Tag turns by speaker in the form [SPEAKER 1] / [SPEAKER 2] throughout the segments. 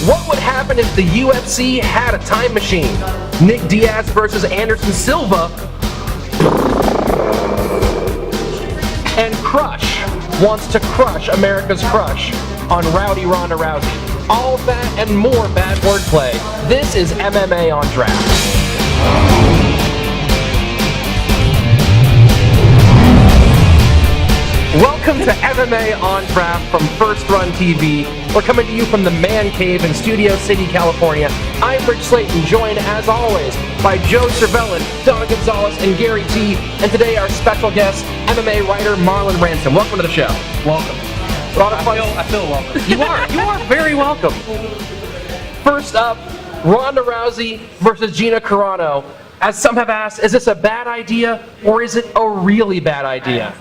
[SPEAKER 1] What would happen if the UFC had a time machine? Nick Diaz versus Anderson Silva. And Crush wants to crush America's crush on Rowdy Ronda Rousey. All that and more bad wordplay. This is MMA on Draft. Welcome to MMA on Draft from First Run TV. We're coming to you from the Man Cave in Studio City, California. I'm Rich Slayton, joined as always by Joe Cervellin, Donna Gonzalez, and Gary T. And today our special guest, MMA writer Marlon Ransom. Welcome to the show.
[SPEAKER 2] Welcome.
[SPEAKER 1] A lot of fun.
[SPEAKER 2] I feel welcome.
[SPEAKER 1] You are very welcome. First up, Ronda Rousey versus Gina Carano. As some have asked, is this a bad idea or is it a really bad idea?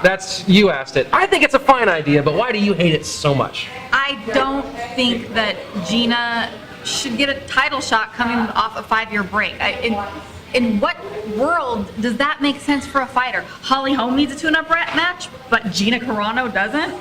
[SPEAKER 1] That's, you asked it. I think it's a fine idea, but why do you hate it so much?
[SPEAKER 3] I don't think that Gina should get a title shot coming off a 5-year break. In what world does that make sense for a fighter? Holly Holm needs a tune-up match, but Gina Carano doesn't?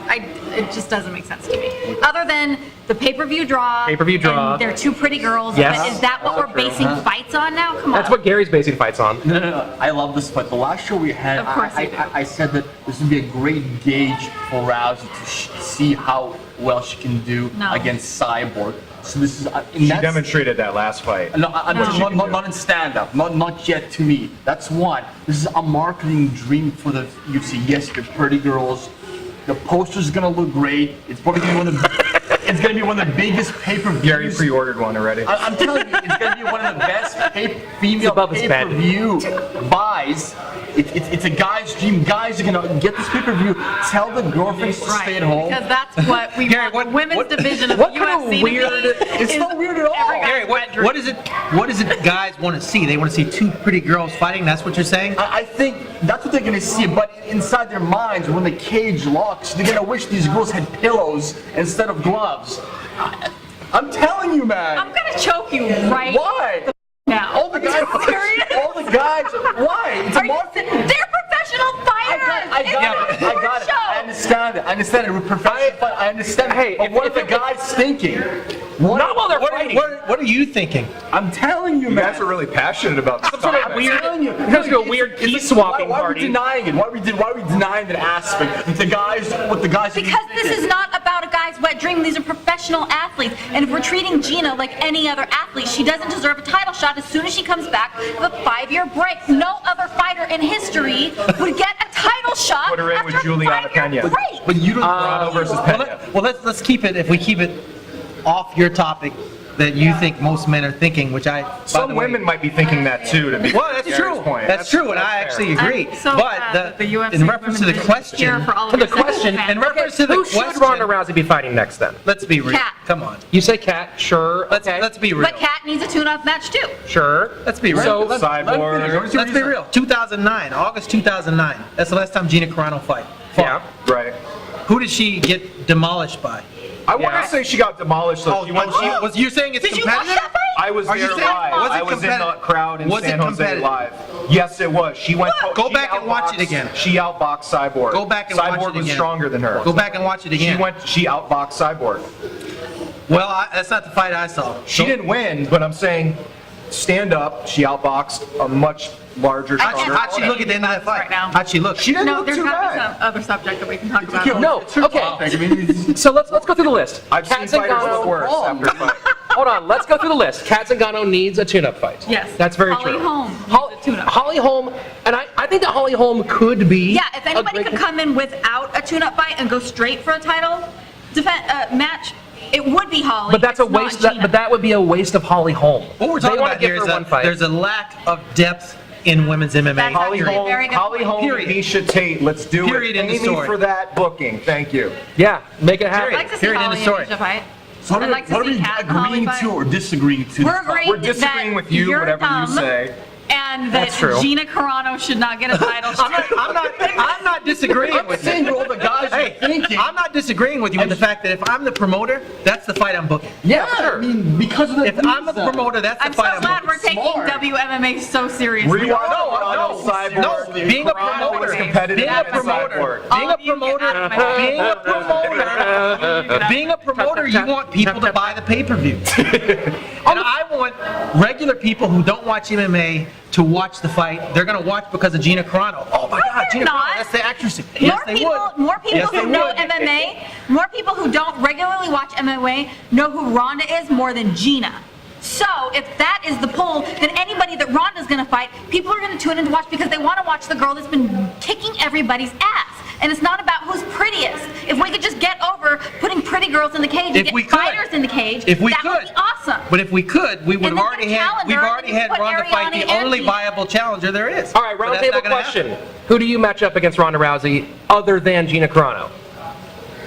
[SPEAKER 3] It just doesn't make sense to me. Other than the pay-per-view draw. And they're two pretty girls.
[SPEAKER 1] Yes.
[SPEAKER 3] But is that what we're basing fights on now? Come on.
[SPEAKER 1] That's what Gary's basing fights on.
[SPEAKER 2] No. I love this fight. The last show we had,
[SPEAKER 3] Of course you do.
[SPEAKER 2] I said that this would be a great gauge for Rousey to see how well she can do against Cyborg. So this is
[SPEAKER 4] she demonstrated that last fight.
[SPEAKER 2] Not in stand-up, not yet to me. That's one. This is a marketing dream for the UFC. Yes, they're pretty girls. The poster's gonna look great. It's probably gonna be one of the. It's gonna be one of the biggest pay-per-views.
[SPEAKER 4] Gary pre-ordered one already.
[SPEAKER 2] I'm telling you, it's gonna be one of the best female pay-per-view buys. It's a guy's dream. Guys are gonna get this pay-per-view. Tell the girlfriends to stay at home.
[SPEAKER 3] Because that's what we want. The women's division of the UFC.
[SPEAKER 2] It's not weird at all.
[SPEAKER 5] Gary, what is it guys want to see? They want to see two pretty girls fighting? That's what you're saying?
[SPEAKER 2] I think that's what they're gonna see. But inside their minds, when the cage locks, they're gonna wish these girls had pillows instead of gloves. I'm telling you, man.
[SPEAKER 3] I'm gonna choke you right
[SPEAKER 2] Why?
[SPEAKER 3] now.
[SPEAKER 2] All the guys. Why? It's a market.
[SPEAKER 3] They're professional fighters.
[SPEAKER 2] I got it. I understand it. We're professional fight. I understand it.
[SPEAKER 1] Hey,
[SPEAKER 2] but what if the guy's thinking?
[SPEAKER 1] Not while they're fighting.
[SPEAKER 5] What are you thinking?
[SPEAKER 2] I'm telling you,
[SPEAKER 4] You
[SPEAKER 2] man.
[SPEAKER 4] guys are really passionate about this.
[SPEAKER 1] Some sort of weird, there's a weird key swapping
[SPEAKER 2] why
[SPEAKER 1] party.
[SPEAKER 2] are we denying it? Why are we denying that aspect? What the guys.
[SPEAKER 3] Because this is not about a guy's wet dream. These are professional athletes. And if we're treating Gina like any other athlete, she doesn't deserve a title shot as soon as she comes back with a 5-year break. No other fighter in history would get a title shot
[SPEAKER 4] Put her in
[SPEAKER 3] after
[SPEAKER 4] with Juliana
[SPEAKER 3] a 5-year
[SPEAKER 4] Pena.
[SPEAKER 3] break.
[SPEAKER 2] But you don't.
[SPEAKER 4] Toronto versus Pena.
[SPEAKER 5] Well, let's keep it. If we keep it off your topic that you think most men are thinking, which
[SPEAKER 4] Some women might be thinking that too. To be
[SPEAKER 5] Well, that's
[SPEAKER 4] Gary's
[SPEAKER 5] true.
[SPEAKER 4] Point.
[SPEAKER 5] That's true, and I
[SPEAKER 4] fair.
[SPEAKER 5] actually agree.
[SPEAKER 3] I'm so
[SPEAKER 5] But
[SPEAKER 3] glad that UFC
[SPEAKER 5] in reference to the
[SPEAKER 3] women
[SPEAKER 5] question,
[SPEAKER 3] cheer for all of your sexist fans.
[SPEAKER 5] in reference to the
[SPEAKER 1] Who
[SPEAKER 5] question,
[SPEAKER 1] should Ronda Rousey be fighting next then?
[SPEAKER 5] let's be real.
[SPEAKER 3] Kat.
[SPEAKER 5] Come on.
[SPEAKER 1] You say Kat, sure. Okay.
[SPEAKER 5] Let's be real.
[SPEAKER 3] But Kat needs a tune-up match too.
[SPEAKER 1] Sure.
[SPEAKER 5] Let's be real.
[SPEAKER 1] So,
[SPEAKER 5] Let's be real. 2009, August 2009. That's the last time Gina Carano fought.
[SPEAKER 1] Yeah.
[SPEAKER 4] Right.
[SPEAKER 5] Who did she get demolished by?
[SPEAKER 4] I want to say she got demolished. So she went.
[SPEAKER 5] Was you saying it's
[SPEAKER 3] Did you watch
[SPEAKER 5] competitive?
[SPEAKER 3] that fight?
[SPEAKER 4] I was
[SPEAKER 5] Are you
[SPEAKER 4] there
[SPEAKER 5] saying-
[SPEAKER 4] live.
[SPEAKER 5] was it
[SPEAKER 4] I was in the
[SPEAKER 5] competitive?
[SPEAKER 4] crowd in
[SPEAKER 5] Was it
[SPEAKER 4] San Jose
[SPEAKER 5] competitive?
[SPEAKER 4] live. Yes, it was. She went.
[SPEAKER 5] Go
[SPEAKER 4] she
[SPEAKER 5] back and watch it
[SPEAKER 4] outboxed-
[SPEAKER 5] again.
[SPEAKER 4] She outboxed Cyborg.
[SPEAKER 5] Go back and watch it
[SPEAKER 4] Cyborg was
[SPEAKER 5] again.
[SPEAKER 4] stronger than her.
[SPEAKER 5] Go back and watch it again.
[SPEAKER 4] She outboxed Cyborg.
[SPEAKER 5] Well, that's not the fight I saw.
[SPEAKER 4] She didn't win, but I'm saying, stand up. She outboxed a much larger. stronger
[SPEAKER 5] How'd she look at the end of that fight?
[SPEAKER 3] Right now.
[SPEAKER 5] How'd she look?
[SPEAKER 4] She didn't
[SPEAKER 3] No,
[SPEAKER 4] look
[SPEAKER 3] there's
[SPEAKER 4] too
[SPEAKER 3] got to be
[SPEAKER 4] bad.
[SPEAKER 3] some other subject that we can talk about.
[SPEAKER 1] No, okay. So let's go through the list.
[SPEAKER 4] I've seen
[SPEAKER 1] Kat
[SPEAKER 4] fighters
[SPEAKER 1] Zingano-
[SPEAKER 4] look worse after a fight.
[SPEAKER 1] Hold on, let's go through the list. Kat Zingano needs a tune-up fight.
[SPEAKER 3] Yes.
[SPEAKER 1] That's very
[SPEAKER 3] Holly
[SPEAKER 1] true.
[SPEAKER 3] Holm
[SPEAKER 1] Hol-
[SPEAKER 3] needs a tune-up.
[SPEAKER 1] Holly Holm, and I think that Holly Holm could be.
[SPEAKER 3] Yeah, if
[SPEAKER 1] a
[SPEAKER 3] anybody
[SPEAKER 1] great
[SPEAKER 3] could come in without a tune-up fight and go straight for a title match, it would be Holly.
[SPEAKER 1] But that's a
[SPEAKER 3] It's not
[SPEAKER 1] waste.
[SPEAKER 3] Gina.
[SPEAKER 1] But that would be a waste of Holly Holm.
[SPEAKER 5] What we're
[SPEAKER 1] They
[SPEAKER 5] talking
[SPEAKER 1] wanna
[SPEAKER 5] about
[SPEAKER 1] give
[SPEAKER 5] here
[SPEAKER 1] her
[SPEAKER 5] is
[SPEAKER 1] one fight.
[SPEAKER 5] there's a lack of depth in women's MMA.
[SPEAKER 3] That's
[SPEAKER 4] Holly
[SPEAKER 3] actually a
[SPEAKER 4] Holm,
[SPEAKER 3] very good
[SPEAKER 4] Holly
[SPEAKER 3] point.
[SPEAKER 4] Holm,
[SPEAKER 5] Period.
[SPEAKER 4] Misha Tate. Let's do
[SPEAKER 5] Period,
[SPEAKER 4] it.
[SPEAKER 5] end of
[SPEAKER 4] Pay me
[SPEAKER 5] story.
[SPEAKER 4] for that booking. Thank you.
[SPEAKER 1] Yeah, make it happen.
[SPEAKER 3] I'd like to see
[SPEAKER 5] Period, end
[SPEAKER 3] Holly
[SPEAKER 5] of story.
[SPEAKER 3] and Misha fight.
[SPEAKER 2] So
[SPEAKER 3] I'd like to
[SPEAKER 2] what are
[SPEAKER 3] see
[SPEAKER 2] we
[SPEAKER 3] Kat and Holly
[SPEAKER 2] agreeing
[SPEAKER 3] fight.
[SPEAKER 2] to or disagreeing to?
[SPEAKER 3] We're agreeing
[SPEAKER 4] We're disagreeing
[SPEAKER 3] that
[SPEAKER 4] with you,
[SPEAKER 3] you're
[SPEAKER 4] whatever you
[SPEAKER 3] dumb
[SPEAKER 4] say.
[SPEAKER 3] And that
[SPEAKER 1] That's true.
[SPEAKER 3] Gina Carano should not get a title shot.
[SPEAKER 5] I'm not disagreeing with you.
[SPEAKER 2] Saying all the guys
[SPEAKER 5] Hey, Hey, I'm not disagreeing with you with the fact that if I'm the promoter, that's the fight I'm booking.
[SPEAKER 1] Yeah, for sure.
[SPEAKER 2] I mean, because of the
[SPEAKER 5] If I'm the promoter, that's the
[SPEAKER 3] I'm so
[SPEAKER 5] fight I'm
[SPEAKER 3] glad
[SPEAKER 5] booking.
[SPEAKER 3] we're taking
[SPEAKER 2] Smart.
[SPEAKER 3] WMMA so seriously.
[SPEAKER 4] We are
[SPEAKER 5] No, being a promoter,
[SPEAKER 4] competitive
[SPEAKER 5] being a promoter, being a promoter, you want people to buy the pay-per-view. And I want regular people who don't watch MMA to watch the fight. They're gonna watch because of Gina Carano. Oh my God,
[SPEAKER 3] they're
[SPEAKER 5] Gina
[SPEAKER 3] not.
[SPEAKER 5] Carano, that's the actress. Yes, they would.
[SPEAKER 3] More people
[SPEAKER 5] Yes, they
[SPEAKER 3] who know
[SPEAKER 5] would.
[SPEAKER 3] MMA, more people who don't regularly watch MMA know who Ronda is more than Gina. So if that is the pull, then anybody that Ronda's going to fight, people are going to tune in to watch because they want to watch the girl that's been kicking everybody's ass. And it's not about who's prettiest. If we could just get over putting pretty girls in the cage and get fighters in the cage,
[SPEAKER 5] If we
[SPEAKER 3] that
[SPEAKER 5] could.
[SPEAKER 3] would be awesome.
[SPEAKER 5] But if we could, we would
[SPEAKER 3] And
[SPEAKER 5] have
[SPEAKER 3] then
[SPEAKER 5] already
[SPEAKER 3] the
[SPEAKER 5] had, we've
[SPEAKER 3] calendar,
[SPEAKER 5] already
[SPEAKER 3] and
[SPEAKER 5] had
[SPEAKER 3] put
[SPEAKER 5] Ronda fight the
[SPEAKER 3] Ariane
[SPEAKER 5] only
[SPEAKER 3] and-
[SPEAKER 5] viable challenger there is.
[SPEAKER 1] All right,
[SPEAKER 5] But that's
[SPEAKER 1] roundtable
[SPEAKER 5] not gonna
[SPEAKER 1] question.
[SPEAKER 5] happen.
[SPEAKER 1] Who do you match up against Ronda Rousey other than Gina Carano?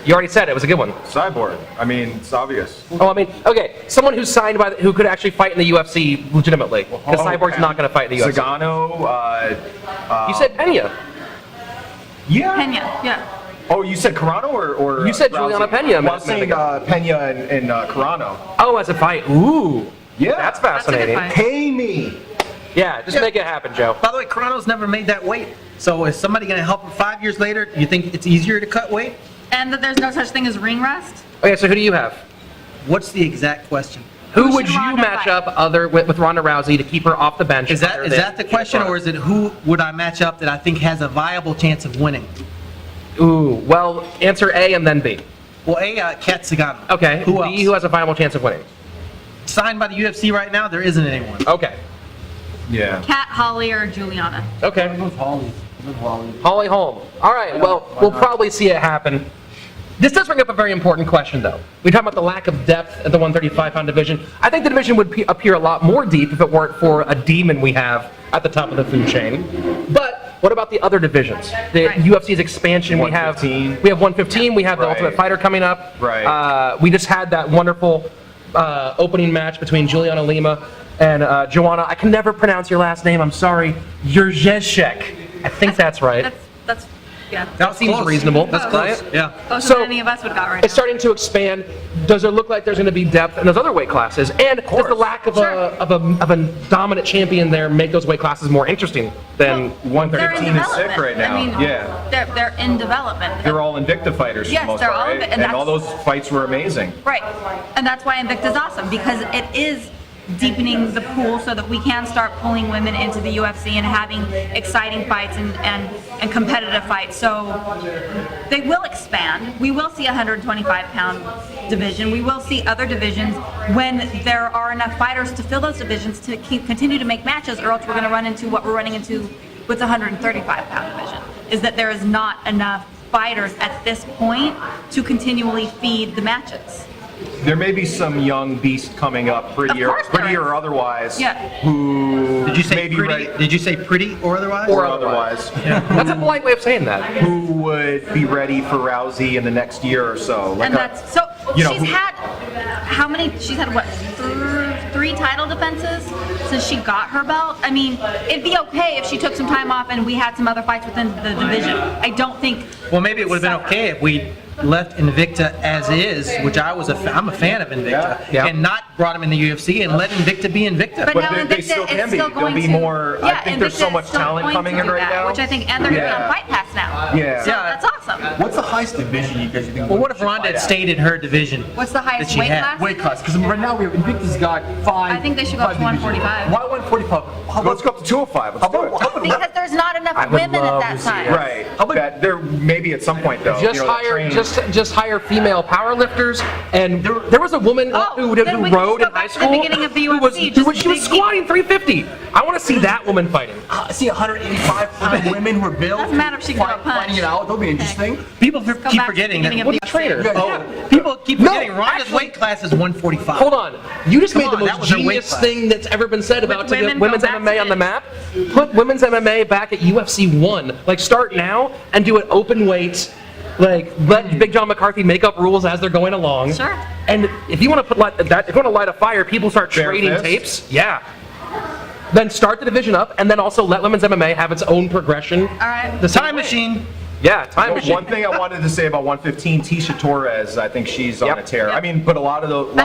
[SPEAKER 1] You already said it was a good one.
[SPEAKER 4] Cyborg. I mean, it's obvious.
[SPEAKER 1] Oh, I mean, okay, someone who's signed by, who could actually fight in the UFC legitimately, because Cyborg's not going to fight in the UFC.
[SPEAKER 4] Zagano.
[SPEAKER 1] You said Pena.
[SPEAKER 4] Yeah.
[SPEAKER 3] Pena, yeah.
[SPEAKER 4] Oh, you said Carano or
[SPEAKER 1] You said
[SPEAKER 4] Rousey?
[SPEAKER 1] Juliana Pena a
[SPEAKER 4] Well, I was
[SPEAKER 1] minute
[SPEAKER 4] saying
[SPEAKER 1] ago.
[SPEAKER 4] Pena and Carano.
[SPEAKER 1] Oh, as a fight. Ooh.
[SPEAKER 4] Yeah.
[SPEAKER 1] That's
[SPEAKER 3] That's a good
[SPEAKER 1] fascinating.
[SPEAKER 3] fight.
[SPEAKER 4] Pay me.
[SPEAKER 1] Yeah, just make it happen, Joe.
[SPEAKER 5] By the way, Carano's never made that weight. So is somebody going to help her 5 years later? You think it's easier to cut weight?
[SPEAKER 3] And that there's no such thing as ring rust.
[SPEAKER 1] Okay, so who do you have?
[SPEAKER 5] What's the exact question?
[SPEAKER 1] Who
[SPEAKER 3] Who
[SPEAKER 1] would
[SPEAKER 3] should
[SPEAKER 1] you
[SPEAKER 3] Ronda
[SPEAKER 1] match
[SPEAKER 3] fight?
[SPEAKER 1] up other with Ronda Rousey to keep her off the bench?
[SPEAKER 5] Is that the question, or is it who would I match up that I think has a viable chance of winning?
[SPEAKER 1] Ooh, well, answer A and then B.
[SPEAKER 5] Well, Kat Zagano.
[SPEAKER 1] Okay,
[SPEAKER 5] Who
[SPEAKER 1] B,
[SPEAKER 5] else?
[SPEAKER 1] who has a viable chance of winning?
[SPEAKER 5] Signed by the UFC right now, there isn't anyone.
[SPEAKER 1] Okay,
[SPEAKER 4] Yeah.
[SPEAKER 3] Kat, Holly, or Juliana.
[SPEAKER 1] okay.
[SPEAKER 2] I go with Holly. I go with Holly.
[SPEAKER 1] Holly Holm. All right, well, we'll probably see it happen. This does bring up a very important question, though. We talk about the lack of depth at the 135-pound division. I think the division would appear a lot more deep if it weren't for a demon we have at the top of the food chain. But what about the other divisions? The
[SPEAKER 3] Right.
[SPEAKER 1] UFC's expansion. We have 115. We have the
[SPEAKER 4] Right.
[SPEAKER 1] Ultimate Fighter coming up.
[SPEAKER 4] Right.
[SPEAKER 1] We just had that wonderful opening match between Juliana Lima and Joanna. I can never pronounce your last name. I'm sorry. Jurjeszek. I think that's right.
[SPEAKER 3] That's yeah.
[SPEAKER 1] That seems
[SPEAKER 5] close.
[SPEAKER 1] reasonable.
[SPEAKER 5] That's
[SPEAKER 1] right?
[SPEAKER 5] close. Yeah.
[SPEAKER 3] Closer
[SPEAKER 1] So,
[SPEAKER 3] than any of us would have got right
[SPEAKER 1] It's starting to expand. Does it look like there's going to be depth in those other weight classes? And does the lack of a dominant champion there make those weight classes more interesting than
[SPEAKER 3] now. They're in
[SPEAKER 4] 113 is
[SPEAKER 3] development.
[SPEAKER 4] sick right now.
[SPEAKER 3] I mean,
[SPEAKER 4] Yeah.
[SPEAKER 3] they're in development.
[SPEAKER 4] They're all Invicta fighters for
[SPEAKER 3] Yes,
[SPEAKER 4] the most
[SPEAKER 3] they're
[SPEAKER 4] part,
[SPEAKER 3] all
[SPEAKER 4] right?
[SPEAKER 3] Invi-
[SPEAKER 4] And
[SPEAKER 3] and
[SPEAKER 4] all those fights were amazing.
[SPEAKER 3] Right. And that's why Invicta's awesome, because it is deepening the pool so that we can start pulling women into the UFC and having exciting fights and competitive fights. So they will expand. We will see a 125-pound division. We will see other divisions when there are enough fighters to fill those divisions to continue to make matches, or else we're going to run into what we're running into with the 135-pound division, is that there is not enough fighters at this point to continually feed the matches.
[SPEAKER 4] There may be some young beast coming up, prettier,
[SPEAKER 3] Of course there
[SPEAKER 4] prettier
[SPEAKER 3] is.
[SPEAKER 4] or otherwise,
[SPEAKER 3] Yeah.
[SPEAKER 4] who
[SPEAKER 5] Did you say
[SPEAKER 4] may be
[SPEAKER 5] pretty?
[SPEAKER 4] ready,
[SPEAKER 5] Did you say pretty or otherwise?
[SPEAKER 4] or otherwise,
[SPEAKER 1] That's a polite way of saying that.
[SPEAKER 4] who would be ready for Rousey in the next year or so. Like
[SPEAKER 3] And that's so.
[SPEAKER 4] you know,
[SPEAKER 3] She's
[SPEAKER 4] who-
[SPEAKER 3] had how many? She's had what? Three title defenses since she got her belt. I mean, it'd be okay if she took some time off and we had some other fights within the division. I don't think.
[SPEAKER 5] Well, maybe it would have been okay if we left Invicta as is, which I'm a fan of Invicta,
[SPEAKER 1] Yeah.
[SPEAKER 5] and not brought him in the UFC and let Invicta be Invicta.
[SPEAKER 3] But
[SPEAKER 4] But
[SPEAKER 3] now
[SPEAKER 4] they
[SPEAKER 3] Invicta
[SPEAKER 4] still
[SPEAKER 3] is
[SPEAKER 4] can be.
[SPEAKER 3] still
[SPEAKER 4] There'll
[SPEAKER 3] going
[SPEAKER 4] be
[SPEAKER 3] to
[SPEAKER 4] more- I think there's
[SPEAKER 3] Invicta
[SPEAKER 4] so
[SPEAKER 3] is
[SPEAKER 4] much
[SPEAKER 3] still
[SPEAKER 4] talent
[SPEAKER 3] going
[SPEAKER 4] coming
[SPEAKER 3] to
[SPEAKER 4] in
[SPEAKER 3] do
[SPEAKER 4] right
[SPEAKER 3] that,
[SPEAKER 4] now.
[SPEAKER 3] which I think, and they're going to be
[SPEAKER 4] Yeah.
[SPEAKER 3] on Fight Pass now.
[SPEAKER 4] Yeah.
[SPEAKER 3] So
[SPEAKER 5] Yeah.
[SPEAKER 3] that's awesome.
[SPEAKER 2] What's the highest division you guys think?
[SPEAKER 5] Well, what if
[SPEAKER 2] should
[SPEAKER 5] Ronda
[SPEAKER 2] fight
[SPEAKER 5] had
[SPEAKER 2] at?
[SPEAKER 5] stayed in her division?
[SPEAKER 3] What's the highest
[SPEAKER 5] that she
[SPEAKER 3] weight
[SPEAKER 5] had?
[SPEAKER 3] class?
[SPEAKER 2] Weight class, because right now we have Invicta's got 5.
[SPEAKER 3] I think they should go up to 145.
[SPEAKER 2] Why 145? How
[SPEAKER 4] Let's go up to 205. Let's do it.
[SPEAKER 3] Because there's not enough
[SPEAKER 1] would
[SPEAKER 3] women at
[SPEAKER 1] love
[SPEAKER 3] that
[SPEAKER 1] to see
[SPEAKER 3] size.
[SPEAKER 1] it.
[SPEAKER 4] Right. That there maybe at some point though.
[SPEAKER 1] Just
[SPEAKER 4] you know, that
[SPEAKER 1] hire
[SPEAKER 4] training-
[SPEAKER 1] just hire female powerlifters, and there was a woman
[SPEAKER 3] Oh,
[SPEAKER 1] who
[SPEAKER 3] then we can
[SPEAKER 1] rode
[SPEAKER 3] just
[SPEAKER 1] in
[SPEAKER 3] go
[SPEAKER 1] high
[SPEAKER 3] back to the
[SPEAKER 1] school
[SPEAKER 3] beginning of the
[SPEAKER 1] who was,
[SPEAKER 3] UFC,
[SPEAKER 1] she was
[SPEAKER 3] just
[SPEAKER 1] squatting 350. I want to see that woman fighting.
[SPEAKER 2] See 185-pound women who are built.
[SPEAKER 3] Doesn't matter if she can throw a punch.
[SPEAKER 2] Fighting it out. That'll be interesting.
[SPEAKER 5] People
[SPEAKER 3] Go
[SPEAKER 5] keep
[SPEAKER 3] back to the
[SPEAKER 5] forgetting
[SPEAKER 3] beginning
[SPEAKER 5] that.
[SPEAKER 3] of the
[SPEAKER 1] What's trainer?
[SPEAKER 2] Yeah,
[SPEAKER 5] Oh, people keep
[SPEAKER 1] No,
[SPEAKER 5] forgetting Ronda's
[SPEAKER 1] actually-
[SPEAKER 5] weight class is 145.
[SPEAKER 1] Hold on. You just
[SPEAKER 5] Come
[SPEAKER 1] made
[SPEAKER 5] on,
[SPEAKER 1] the
[SPEAKER 5] that
[SPEAKER 1] most
[SPEAKER 5] was her weight
[SPEAKER 1] genius
[SPEAKER 5] class.
[SPEAKER 1] thing that's ever been said about to
[SPEAKER 3] women,
[SPEAKER 1] get women's
[SPEAKER 3] go back
[SPEAKER 1] MMA
[SPEAKER 3] to
[SPEAKER 1] on the
[SPEAKER 3] it.
[SPEAKER 1] map. Put women's MMA back at UFC 1. Like, start now and do it open weight. Like, let Big John McCarthy make up rules as they're going along.
[SPEAKER 3] Sure.
[SPEAKER 1] And if you want to put that, if you want to light a fire, people start
[SPEAKER 4] Bare
[SPEAKER 1] trading
[SPEAKER 4] fist?
[SPEAKER 1] tapes. Yeah. Then start the division up, and then also let women's MMA have its own progression.
[SPEAKER 3] All right.
[SPEAKER 1] The same
[SPEAKER 5] Time
[SPEAKER 1] way.
[SPEAKER 5] machine.
[SPEAKER 1] Yeah, time machine.
[SPEAKER 4] One thing I wanted to say about 115, Tisha Torres, I think she's on a tear.
[SPEAKER 3] Yep.
[SPEAKER 4] I mean, but a lot of those women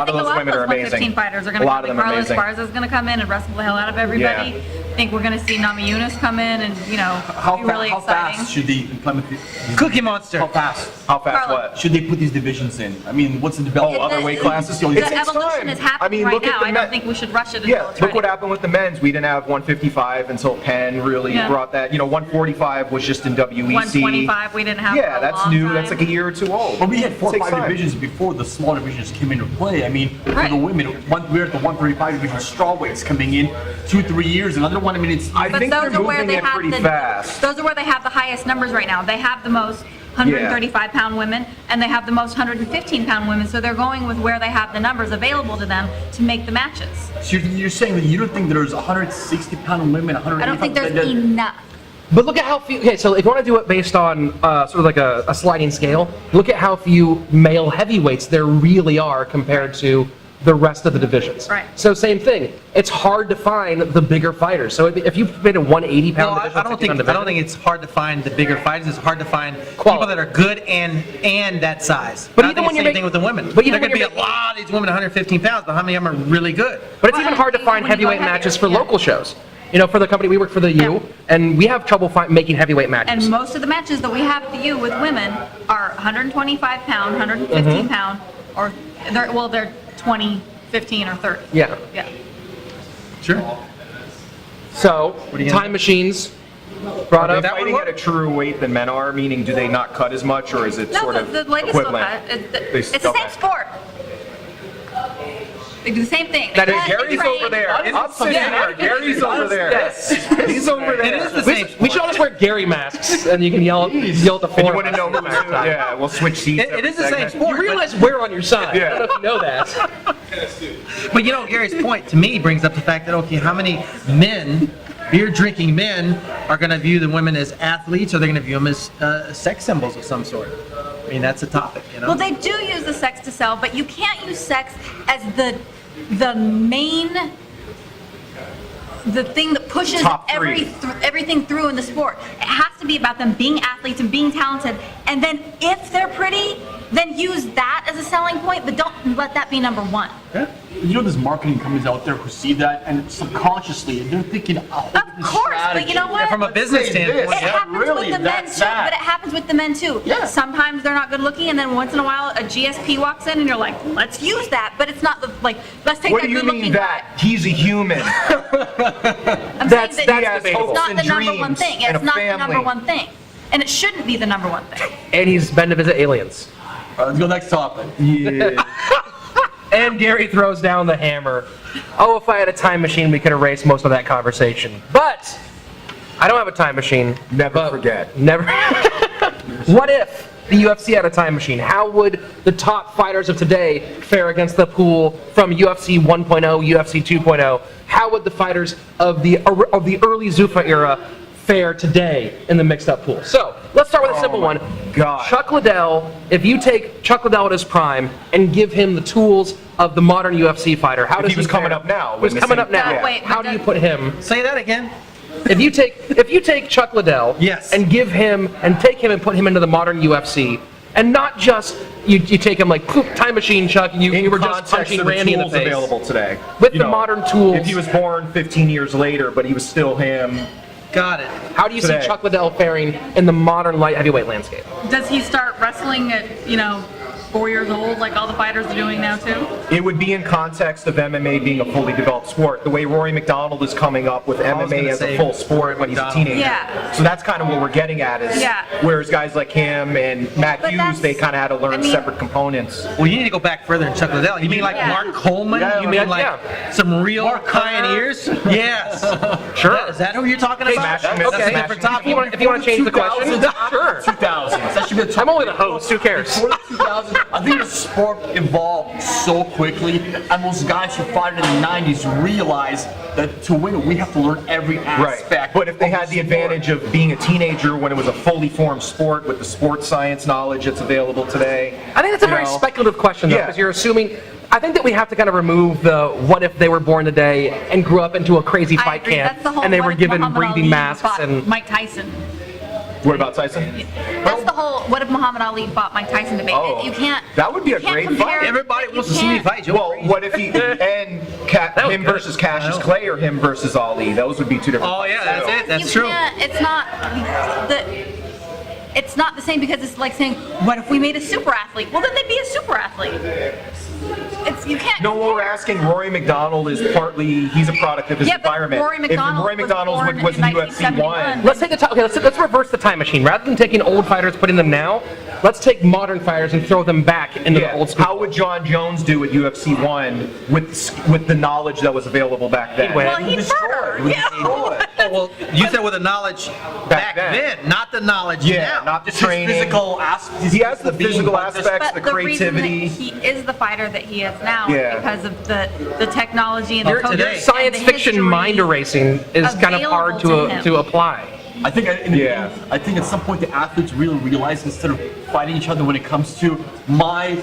[SPEAKER 4] are
[SPEAKER 3] 115
[SPEAKER 4] amazing.
[SPEAKER 3] fighters are
[SPEAKER 4] A
[SPEAKER 3] going to
[SPEAKER 4] lot
[SPEAKER 3] come
[SPEAKER 4] of
[SPEAKER 3] in.
[SPEAKER 4] them are
[SPEAKER 3] Carlos
[SPEAKER 4] amazing.
[SPEAKER 3] Esparza is going to come in and wrestle the hell out of everybody.
[SPEAKER 4] Yeah.
[SPEAKER 3] I think we're going to see Nami Yunus come in and,
[SPEAKER 2] How,
[SPEAKER 3] be really
[SPEAKER 2] how
[SPEAKER 3] exciting.
[SPEAKER 2] fast should they implement these?
[SPEAKER 5] Cookie Monster.
[SPEAKER 2] How fast?
[SPEAKER 4] How fast
[SPEAKER 3] Carla.
[SPEAKER 4] what?
[SPEAKER 2] Should they put these divisions in? I mean, what's the development?
[SPEAKER 4] other weight classes?
[SPEAKER 3] The
[SPEAKER 4] It's
[SPEAKER 3] evolution
[SPEAKER 4] time.
[SPEAKER 3] is happening
[SPEAKER 4] I mean,
[SPEAKER 3] right
[SPEAKER 4] look at
[SPEAKER 3] now.
[SPEAKER 4] the
[SPEAKER 3] I
[SPEAKER 4] men-
[SPEAKER 3] don't think we should rush it until
[SPEAKER 4] Yeah,
[SPEAKER 3] it's
[SPEAKER 4] look what
[SPEAKER 3] ready.
[SPEAKER 4] happened with the men's. We didn't have 155 until Penn really
[SPEAKER 3] Yeah.
[SPEAKER 4] brought that. 145 was just in WEC.
[SPEAKER 3] 125 we didn't have for
[SPEAKER 4] Yeah,
[SPEAKER 3] a
[SPEAKER 4] that's
[SPEAKER 3] long
[SPEAKER 4] new.
[SPEAKER 3] time.
[SPEAKER 4] That's like a year or two old.
[SPEAKER 2] But we had 4 or
[SPEAKER 4] Takes
[SPEAKER 2] 5
[SPEAKER 4] time.
[SPEAKER 2] divisions before the smaller divisions came into play. I mean, for
[SPEAKER 3] Right.
[SPEAKER 2] the women, we're at the 135 division, strawweights coming in 2-3 years. Another one, I mean, it's.
[SPEAKER 4] I
[SPEAKER 3] But
[SPEAKER 4] think
[SPEAKER 3] those
[SPEAKER 4] they're
[SPEAKER 3] are where
[SPEAKER 4] moving
[SPEAKER 3] they
[SPEAKER 4] it
[SPEAKER 3] have
[SPEAKER 4] pretty
[SPEAKER 3] the
[SPEAKER 4] fast.
[SPEAKER 3] those are where they have the highest numbers right now. They have the most 135-pound women, and they have the most 115-pound women. So they're going with where they have the numbers available to them to make the matches.
[SPEAKER 2] So you're saying that you don't think there's 160-pound women, 185?
[SPEAKER 3] I don't think there's enough.
[SPEAKER 1] But look at how few. Okay, so if you want to do it based on sort of like a sliding scale, look at how few male heavyweights there really are compared to the rest of the divisions.
[SPEAKER 3] Right.
[SPEAKER 1] So same thing. It's hard to find the bigger fighters. So if you've been a 180-pound
[SPEAKER 5] No,
[SPEAKER 1] division,
[SPEAKER 5] I don't think
[SPEAKER 1] 60-pound division,
[SPEAKER 5] it's hard to find the bigger fighters. It's hard to find
[SPEAKER 1] Quality.
[SPEAKER 5] people that are good and that size.
[SPEAKER 1] But
[SPEAKER 5] I
[SPEAKER 1] even
[SPEAKER 5] think
[SPEAKER 1] when
[SPEAKER 5] it's
[SPEAKER 1] you're
[SPEAKER 5] the same thing
[SPEAKER 1] making-
[SPEAKER 5] with the women.
[SPEAKER 1] but even
[SPEAKER 5] There could
[SPEAKER 1] when
[SPEAKER 5] be
[SPEAKER 1] you're
[SPEAKER 5] a lot of these women 115 pounds, but how many of them are really good?
[SPEAKER 1] But it's even
[SPEAKER 3] Well,
[SPEAKER 1] hard to
[SPEAKER 3] and
[SPEAKER 1] find
[SPEAKER 3] when you go
[SPEAKER 1] heavyweight matches for
[SPEAKER 3] heavier, yeah.
[SPEAKER 1] local shows. For the company we work for, the U, and we have trouble making heavyweight matches.
[SPEAKER 3] And most of the matches that we have for you with women are 125-pound, 115-pound, or they're 20, 15, or 30.
[SPEAKER 1] Yeah.
[SPEAKER 3] Yeah.
[SPEAKER 5] Sure.
[SPEAKER 1] So
[SPEAKER 5] do you
[SPEAKER 1] time machines brought
[SPEAKER 4] Are
[SPEAKER 1] up.
[SPEAKER 4] they fighting at a truer weight than men are? Meaning, do they not cut as much, or is it
[SPEAKER 3] No,
[SPEAKER 4] sort of
[SPEAKER 3] the ladies still
[SPEAKER 4] equivalent?
[SPEAKER 3] cut.
[SPEAKER 4] They
[SPEAKER 3] It's the same
[SPEAKER 4] okay.
[SPEAKER 3] sport. They do the same thing.
[SPEAKER 1] That
[SPEAKER 3] They
[SPEAKER 1] is-
[SPEAKER 3] cut, they
[SPEAKER 4] Gary's
[SPEAKER 3] train.
[SPEAKER 4] over there. I'm sitting
[SPEAKER 1] Yeah.
[SPEAKER 4] here. Gary's over there.
[SPEAKER 1] Yes.
[SPEAKER 4] He's over there.
[SPEAKER 5] It is the
[SPEAKER 1] We,
[SPEAKER 5] same.
[SPEAKER 1] we should all just wear Gary masks, and you can yell at the
[SPEAKER 4] And you
[SPEAKER 1] floor.
[SPEAKER 4] want to know who's who? Yeah, we'll switch seats.
[SPEAKER 5] It
[SPEAKER 4] every
[SPEAKER 5] is the same
[SPEAKER 4] segment.
[SPEAKER 5] sport.
[SPEAKER 1] You realize we're on your side.
[SPEAKER 4] Yeah.
[SPEAKER 1] I don't know if you know that.
[SPEAKER 5] But Gary's point to me brings up the fact that, okay, how many men, beer drinking men, are going to view the women as athletes, or they're going to view them as sex symbols of some sort? I mean, that's a topic,
[SPEAKER 3] Well, they do use the sex to sell, but you can't use sex as the main, the thing that pushes
[SPEAKER 4] Top three.
[SPEAKER 3] everything through in the sport. It has to be about them being athletes and being talented, and then if they're pretty, then use that as a selling point, but don't let that be number one.
[SPEAKER 2] There's marketing companies out there who see that, and subconsciously they're thinking, oh,
[SPEAKER 3] Of course, but you know what?
[SPEAKER 5] From a business standpoint,
[SPEAKER 3] It happens
[SPEAKER 2] really,
[SPEAKER 3] with the men
[SPEAKER 2] that's
[SPEAKER 3] too,
[SPEAKER 2] that.
[SPEAKER 3] but it happens with the men too.
[SPEAKER 2] Yeah.
[SPEAKER 3] Sometimes they're not good looking, and then once in a while a GSP walks in, and you're like, let's use that, but it's not let's take
[SPEAKER 4] What
[SPEAKER 3] that
[SPEAKER 4] do you
[SPEAKER 3] good
[SPEAKER 4] mean
[SPEAKER 3] looking
[SPEAKER 4] that?
[SPEAKER 3] guy.
[SPEAKER 4] He's a human.
[SPEAKER 3] I'm
[SPEAKER 1] That's-
[SPEAKER 3] saying
[SPEAKER 1] that's
[SPEAKER 3] that
[SPEAKER 1] debatable.
[SPEAKER 3] it's not
[SPEAKER 4] Hopes
[SPEAKER 3] the
[SPEAKER 4] and
[SPEAKER 3] number one
[SPEAKER 4] dreams
[SPEAKER 3] thing.
[SPEAKER 4] and
[SPEAKER 3] It's
[SPEAKER 4] a
[SPEAKER 3] not the number
[SPEAKER 4] family.
[SPEAKER 3] one thing, and it shouldn't be the number one thing.
[SPEAKER 1] And he's been to visit aliens.
[SPEAKER 2] let's go next topic.
[SPEAKER 4] Yeah.
[SPEAKER 1] And Gary throws down the hammer. Oh, if I had a time machine, we could erase most of that conversation. But I don't have a time machine.
[SPEAKER 4] Never
[SPEAKER 1] but
[SPEAKER 4] forget.
[SPEAKER 1] Never. What if the UFC had a time machine? How would the top fighters of today fare against the pool from UFC 1.0, UFC 2.0? How would the fighters of the early Zuffa era fare today in the mixed up pool? So let's start with a simple one.
[SPEAKER 4] God.
[SPEAKER 1] Chuck Liddell, if you take Chuck Liddell at his prime and give him the tools of the modern UFC fighter, how does
[SPEAKER 4] he was coming
[SPEAKER 1] fare?
[SPEAKER 4] up now,
[SPEAKER 1] He was
[SPEAKER 4] when the
[SPEAKER 1] coming
[SPEAKER 4] same-
[SPEAKER 1] up now.
[SPEAKER 3] No, wait,
[SPEAKER 1] How do you put him?
[SPEAKER 5] Say that again.
[SPEAKER 1] If you take Chuck Liddell,
[SPEAKER 5] Yes.
[SPEAKER 1] and give him and take him and put him into the modern UFC, and not just you take him like poof, time machine Chuck, and you were just
[SPEAKER 4] Context
[SPEAKER 1] punching
[SPEAKER 4] of the
[SPEAKER 1] Randy in the
[SPEAKER 4] tools
[SPEAKER 1] face.
[SPEAKER 4] available today.
[SPEAKER 1] With the modern tools.
[SPEAKER 4] If he was born 15 years later, but he was still him.
[SPEAKER 5] Got it.
[SPEAKER 1] How do you
[SPEAKER 4] Today.
[SPEAKER 1] see Chuck Liddell faring in the modern light heavyweight landscape?
[SPEAKER 3] Does he start wrestling at 4 years old like all the fighters are doing now too?
[SPEAKER 4] It would be in context of MMA being a fully developed sport. The way Rory McDonald is coming up with
[SPEAKER 5] was
[SPEAKER 4] MMA
[SPEAKER 5] gonna
[SPEAKER 4] as
[SPEAKER 5] say
[SPEAKER 4] a full sport when he's a
[SPEAKER 5] McDonald.
[SPEAKER 4] teenager.
[SPEAKER 3] Yeah.
[SPEAKER 4] So that's kind of what we're getting at is
[SPEAKER 3] Yeah.
[SPEAKER 4] whereas guys like him and Matt
[SPEAKER 3] But
[SPEAKER 4] Hughes,
[SPEAKER 3] that's-
[SPEAKER 4] they kind of had to learn
[SPEAKER 3] I mean-
[SPEAKER 4] separate components.
[SPEAKER 5] Well, you need to go back further and Chuck Liddell. You mean like
[SPEAKER 3] Yeah.
[SPEAKER 5] Mark Coleman?
[SPEAKER 4] Yeah,
[SPEAKER 5] You mean
[SPEAKER 1] yeah.
[SPEAKER 5] like some real pioneers? Yes.
[SPEAKER 1] Sure.
[SPEAKER 5] Is that who you're talking about?
[SPEAKER 4] Smashing
[SPEAKER 5] That's
[SPEAKER 4] Mrs.
[SPEAKER 5] a
[SPEAKER 4] Smashing
[SPEAKER 5] different
[SPEAKER 4] Mrs.
[SPEAKER 5] topic.
[SPEAKER 1] If you want to change the question, sure.
[SPEAKER 2] 2000s. That should be the top.
[SPEAKER 1] I'm only the host. Who cares?
[SPEAKER 2] Before the 2000s, I think the sport evolved so quickly, and those guys who fought in the 90s realized that to win, we have to learn every aspect.
[SPEAKER 4] Right. But if they
[SPEAKER 2] of
[SPEAKER 4] had the
[SPEAKER 2] sport.
[SPEAKER 4] advantage of being a teenager when it was a fully formed sport with the sports science knowledge that's available today.
[SPEAKER 1] I think that's a
[SPEAKER 4] you
[SPEAKER 1] very
[SPEAKER 4] know,
[SPEAKER 1] speculative question, though,
[SPEAKER 4] Yeah.
[SPEAKER 1] because you're assuming. I think that we have to kind of remove the what if they were born today and grew up into a crazy
[SPEAKER 3] I
[SPEAKER 1] fight
[SPEAKER 3] agree.
[SPEAKER 1] camp
[SPEAKER 3] That's the whole
[SPEAKER 1] and they
[SPEAKER 3] what
[SPEAKER 1] were
[SPEAKER 3] if
[SPEAKER 1] given
[SPEAKER 3] Muhammad
[SPEAKER 1] breathing
[SPEAKER 3] Ali
[SPEAKER 1] masks
[SPEAKER 3] fought
[SPEAKER 1] and
[SPEAKER 3] Mike Tyson.
[SPEAKER 4] What about Tyson?
[SPEAKER 3] That's the whole, what if Muhammad Ali fought Mike Tyson debate?
[SPEAKER 4] Oh,
[SPEAKER 3] You can't.
[SPEAKER 4] that would be a
[SPEAKER 3] you can't
[SPEAKER 4] great
[SPEAKER 3] compare-
[SPEAKER 4] fight.
[SPEAKER 5] Everybody
[SPEAKER 3] you
[SPEAKER 5] wants to see me
[SPEAKER 3] can't-
[SPEAKER 5] fight.
[SPEAKER 4] Well, what if he and
[SPEAKER 5] was
[SPEAKER 4] him
[SPEAKER 5] good.
[SPEAKER 4] versus Cassius Clay or him versus Ali? Those would be two different.
[SPEAKER 5] Oh,
[SPEAKER 4] fights,
[SPEAKER 5] yeah, that's
[SPEAKER 4] too.
[SPEAKER 5] it. That's
[SPEAKER 3] you
[SPEAKER 5] true.
[SPEAKER 3] Can't, it's not the same because it's like saying, what if we made a super athlete? Well, then they'd be a super athlete. You can't.
[SPEAKER 4] No, what we're asking, Rory McDonald is partly, he's a product of his
[SPEAKER 3] Yeah, but
[SPEAKER 4] environment.
[SPEAKER 3] Rory McDonald
[SPEAKER 4] if Rory
[SPEAKER 3] was
[SPEAKER 4] McDonald
[SPEAKER 3] born
[SPEAKER 4] was
[SPEAKER 3] in
[SPEAKER 4] in UFC
[SPEAKER 3] 1971.
[SPEAKER 4] 1,
[SPEAKER 1] Let's take the time. Okay, let's reverse the time machine. Rather than taking old fighters, putting them now, let's take modern fighters and throw them back into the old school.
[SPEAKER 4] how would John Jones do at UFC 1 with the knowledge that was available back then?
[SPEAKER 1] He'd win.
[SPEAKER 3] Well, he'd murder. Yeah.
[SPEAKER 5] Oh, well, you said with the knowledge back then, not the knowledge
[SPEAKER 4] Yeah,
[SPEAKER 5] now.
[SPEAKER 4] not the
[SPEAKER 2] It's his
[SPEAKER 4] training.
[SPEAKER 2] physical aspects.
[SPEAKER 4] He has the physical aspects, the
[SPEAKER 3] But the reason that
[SPEAKER 4] creativity.
[SPEAKER 3] he is the fighter that he is now
[SPEAKER 4] Yeah.
[SPEAKER 3] is because of the technology and
[SPEAKER 1] Your,
[SPEAKER 3] the
[SPEAKER 1] your
[SPEAKER 3] coaching
[SPEAKER 1] science
[SPEAKER 3] and the
[SPEAKER 1] fiction
[SPEAKER 3] history
[SPEAKER 1] mind erasing is kind of hard
[SPEAKER 3] available to him.
[SPEAKER 1] to apply.
[SPEAKER 2] I think in the
[SPEAKER 4] Yeah.
[SPEAKER 2] end, I think at some point the athletes really realize instead of fighting each other when it comes to my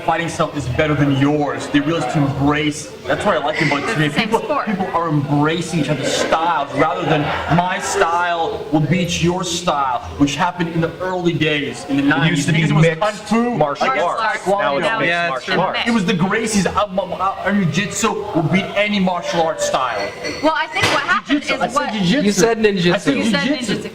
[SPEAKER 2] fighting style is better than yours. They realize to embrace. That's what I like about it today.
[SPEAKER 3] the same
[SPEAKER 2] People
[SPEAKER 3] sport.
[SPEAKER 2] are embracing each other's styles rather than my style will beat your style, which happened in the early days in the 90s.
[SPEAKER 4] It used to be
[SPEAKER 2] because it was
[SPEAKER 4] mixed
[SPEAKER 2] kung fu
[SPEAKER 4] martial
[SPEAKER 2] against
[SPEAKER 4] arts.
[SPEAKER 2] taekwondo.
[SPEAKER 4] Now it's
[SPEAKER 3] Now
[SPEAKER 4] mixed
[SPEAKER 5] it's
[SPEAKER 4] martial
[SPEAKER 3] in
[SPEAKER 4] arts.
[SPEAKER 3] mix.
[SPEAKER 2] It was the Gracies and jiu-jitsu will beat any martial arts style.
[SPEAKER 3] Well, I think what happened is
[SPEAKER 2] I said
[SPEAKER 3] what
[SPEAKER 2] jiu-jitsu.
[SPEAKER 1] You said ninjutsu.
[SPEAKER 2] I said
[SPEAKER 3] you said
[SPEAKER 2] jiu-jitsu.
[SPEAKER 3] ninjutsu.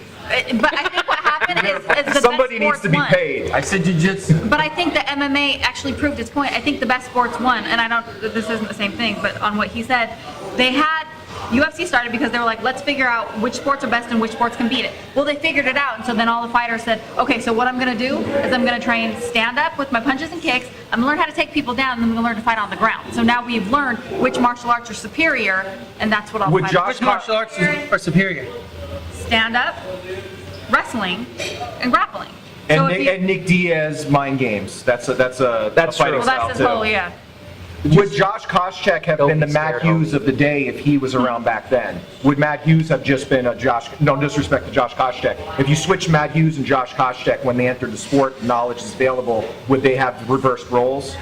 [SPEAKER 3] But I think what happened is the
[SPEAKER 4] Somebody
[SPEAKER 3] best
[SPEAKER 4] needs
[SPEAKER 3] sports
[SPEAKER 4] to be
[SPEAKER 3] won.
[SPEAKER 4] paid.
[SPEAKER 2] I said jiu-jitsu.
[SPEAKER 3] But I think that MMA actually proved its point. I think the best sports won, and I don't. This isn't the same thing, but on what he said, they had UFC started because they were like, let's figure out which sports are best and which sports can beat it. Well, they figured it out, and so then all the fighters said, okay, so what I'm gonna do is I'm gonna train stand up with my punches and kicks. I'm gonna learn how to take people down, and then I'm gonna learn to fight on the ground. So now we've learned which martial arts are superior, and that's what all
[SPEAKER 4] Would
[SPEAKER 3] fighters
[SPEAKER 4] Josh
[SPEAKER 5] Which martial arts are superior?
[SPEAKER 3] stand up, wrestling, and grappling.
[SPEAKER 4] And,
[SPEAKER 3] So if
[SPEAKER 4] Nick,
[SPEAKER 3] you-
[SPEAKER 4] and Nick Diaz mind games. That's a
[SPEAKER 1] That's
[SPEAKER 4] fighting
[SPEAKER 1] true.
[SPEAKER 3] well,
[SPEAKER 4] style
[SPEAKER 3] that's his
[SPEAKER 4] too.
[SPEAKER 3] whole, yeah.
[SPEAKER 4] Would Josh Koscheck have
[SPEAKER 1] Don't
[SPEAKER 4] been the
[SPEAKER 1] be
[SPEAKER 4] Matt
[SPEAKER 1] scared,
[SPEAKER 4] Hughes of the day if he was around back then? Would Matt Hughes have just been a Josh? No disrespect to Josh Koscheck. If you switch Matt Hughes and Josh Koscheck when they entered the sport, knowledge is available. Would they have reversed roles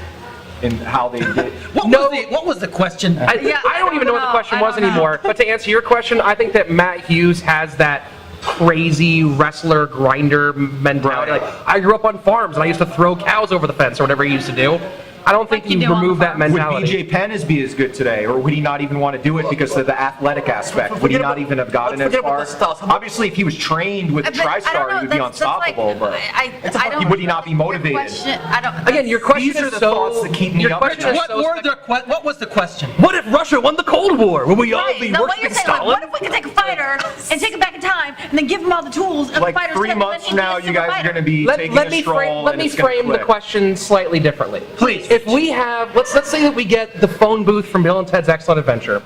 [SPEAKER 4] in how they did?
[SPEAKER 5] What was the question?
[SPEAKER 3] Yeah,
[SPEAKER 1] I don't even know what the
[SPEAKER 3] know.
[SPEAKER 1] question
[SPEAKER 3] I
[SPEAKER 1] was
[SPEAKER 3] don't know.
[SPEAKER 1] anymore. But to answer your question, I think that Matt Hughes has that crazy wrestler grinder mentality.
[SPEAKER 4] Right.
[SPEAKER 1] Like, I grew up on farms and I used to throw cows over the fence or whatever he used to do. I don't think
[SPEAKER 3] Like you
[SPEAKER 1] you
[SPEAKER 3] do on
[SPEAKER 1] remove
[SPEAKER 3] the
[SPEAKER 1] that
[SPEAKER 3] farm.
[SPEAKER 4] Would
[SPEAKER 1] mentality.
[SPEAKER 4] BJ Penn be as good today, or would he not even want to do it because of the athletic aspect? Would he
[SPEAKER 2] Forget
[SPEAKER 4] not
[SPEAKER 2] about-
[SPEAKER 4] even have gotten
[SPEAKER 2] let's
[SPEAKER 4] as
[SPEAKER 2] forget about
[SPEAKER 4] far?
[SPEAKER 2] the styles. How about-
[SPEAKER 4] Obviously, if he was trained with
[SPEAKER 3] But I don't
[SPEAKER 4] TriStar,
[SPEAKER 3] know,
[SPEAKER 4] he would be
[SPEAKER 3] that's like-
[SPEAKER 4] unstoppable. But
[SPEAKER 3] I don't.
[SPEAKER 4] Would he not be motivated?
[SPEAKER 3] Your question, I don't.
[SPEAKER 1] Again, your question
[SPEAKER 4] These are
[SPEAKER 1] is
[SPEAKER 4] the
[SPEAKER 1] so.
[SPEAKER 4] thoughts that keep me
[SPEAKER 1] your
[SPEAKER 4] up
[SPEAKER 1] question
[SPEAKER 4] at
[SPEAKER 1] is
[SPEAKER 4] night.
[SPEAKER 1] so
[SPEAKER 5] What was the question?
[SPEAKER 1] What if Russia won the Cold War? Will we all
[SPEAKER 3] Right,
[SPEAKER 1] be
[SPEAKER 3] no, what you're
[SPEAKER 1] worshiping
[SPEAKER 3] saying, like,
[SPEAKER 1] Stalin?
[SPEAKER 3] what if we could take a fighter and take him back in time and then give him all the tools of
[SPEAKER 4] Like
[SPEAKER 3] the fighters
[SPEAKER 4] 3
[SPEAKER 3] together,
[SPEAKER 4] months
[SPEAKER 3] then
[SPEAKER 4] from now,
[SPEAKER 3] he'd be a
[SPEAKER 4] you guys are
[SPEAKER 3] super
[SPEAKER 4] going to be taking
[SPEAKER 1] let
[SPEAKER 4] a
[SPEAKER 1] me
[SPEAKER 4] stroll
[SPEAKER 1] frame, let
[SPEAKER 4] and
[SPEAKER 1] me
[SPEAKER 4] it's gonna
[SPEAKER 1] frame the
[SPEAKER 4] click.
[SPEAKER 1] question slightly differently.
[SPEAKER 5] Please.
[SPEAKER 1] If we have, let's say that we get the phone booth from Bill and Ted's Excellent Adventure,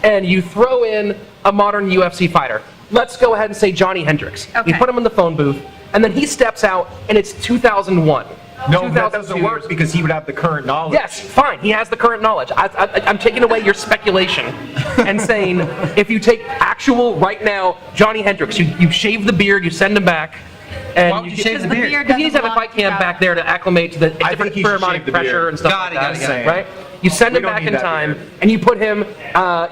[SPEAKER 1] and you throw in a modern UFC fighter. Let's go ahead and say Johnny Hendricks. You
[SPEAKER 3] Okay.
[SPEAKER 1] put him in the phone booth, and then he steps out, and it's 2001.
[SPEAKER 4] No, that
[SPEAKER 1] 2002
[SPEAKER 4] doesn't work because he would have the current knowledge.
[SPEAKER 1] Yes, fine. He has the current knowledge. I'm taking away your speculation and saying if you take actual right now Johnny Hendricks, you shave the beard, you send him back, and
[SPEAKER 5] Why would you shave the
[SPEAKER 3] the
[SPEAKER 5] beard?
[SPEAKER 3] beard
[SPEAKER 1] because he's
[SPEAKER 3] doesn't
[SPEAKER 1] having
[SPEAKER 3] belong
[SPEAKER 1] fight
[SPEAKER 3] to
[SPEAKER 1] camp
[SPEAKER 3] you.
[SPEAKER 1] back there to acclimate to the
[SPEAKER 4] I
[SPEAKER 1] different
[SPEAKER 4] think he should
[SPEAKER 1] pheromonic
[SPEAKER 4] shave the
[SPEAKER 1] pressure
[SPEAKER 4] beard.
[SPEAKER 1] and stuff
[SPEAKER 5] Got
[SPEAKER 1] like
[SPEAKER 5] it,
[SPEAKER 1] that.
[SPEAKER 5] got it.
[SPEAKER 1] Right? You send
[SPEAKER 4] We
[SPEAKER 1] him
[SPEAKER 4] don't
[SPEAKER 1] back
[SPEAKER 4] need
[SPEAKER 1] in
[SPEAKER 4] that
[SPEAKER 1] time,
[SPEAKER 4] beard.
[SPEAKER 1] and you put him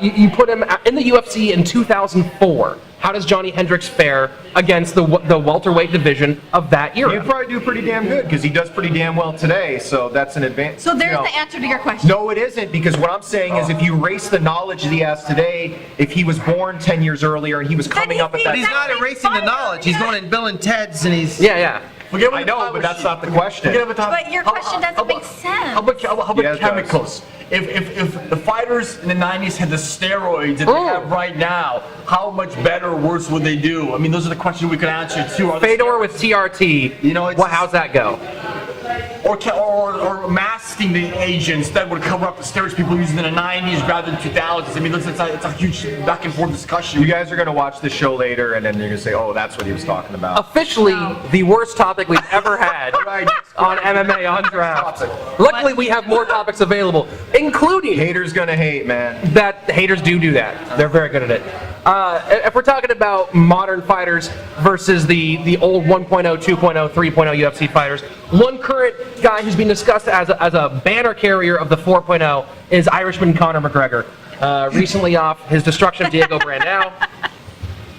[SPEAKER 1] you put him in the UFC in 2004. How does Johnny Hendricks fare against the welterweight division of that
[SPEAKER 4] He'd
[SPEAKER 1] era?
[SPEAKER 4] probably do pretty damn good because he does pretty damn well today. So that's an advantage.
[SPEAKER 3] So there's the answer to your question.
[SPEAKER 4] No, it isn't, because what I'm saying is if you erase the knowledge that he has today, if he was born 10 years earlier and he was coming
[SPEAKER 3] he's
[SPEAKER 4] up at
[SPEAKER 3] the
[SPEAKER 5] But
[SPEAKER 4] that
[SPEAKER 5] he's not
[SPEAKER 3] Exactly.
[SPEAKER 5] erasing the knowledge. He's going in Bill and Ted's and he's...
[SPEAKER 1] Yeah.
[SPEAKER 2] Forget about
[SPEAKER 4] I
[SPEAKER 2] the
[SPEAKER 4] know,
[SPEAKER 2] time
[SPEAKER 4] but that's
[SPEAKER 2] machine.
[SPEAKER 4] not the question.
[SPEAKER 2] Forget about time.
[SPEAKER 3] But your question doesn't make sense.
[SPEAKER 2] How about
[SPEAKER 4] Yeah, it does.
[SPEAKER 2] chemicals? If the fighters in the 90s had the steroids that they have right now, how much better or worse would they do? I mean, those are the questions we could answer too. Are the
[SPEAKER 1] Fedor with TRT.
[SPEAKER 2] You know, it's
[SPEAKER 1] well, how's that go?
[SPEAKER 2] or masking the agents that would cover up the steroids people used in the 90s rather than 2000s. I mean, it's a huge back and forth discussion.
[SPEAKER 4] You guys are going to watch the show later and then you're going to say, oh, that's what he was talking about.
[SPEAKER 1] Officially, the worst topic we've ever had
[SPEAKER 2] Right.
[SPEAKER 1] on MMA on draft.
[SPEAKER 4] Topic.
[SPEAKER 1] Luckily, we have more topics available, including
[SPEAKER 4] Haters going to hate, man.
[SPEAKER 1] that haters do that. They're very good at it. If we're talking about modern fighters versus the old 1.0, 2.0, 3.0 UFC fighters, one current guy who's being discussed as a banner carrier of the 4.0 is Irishman Conor McGregor. Recently off his destruction of Diego Brandao.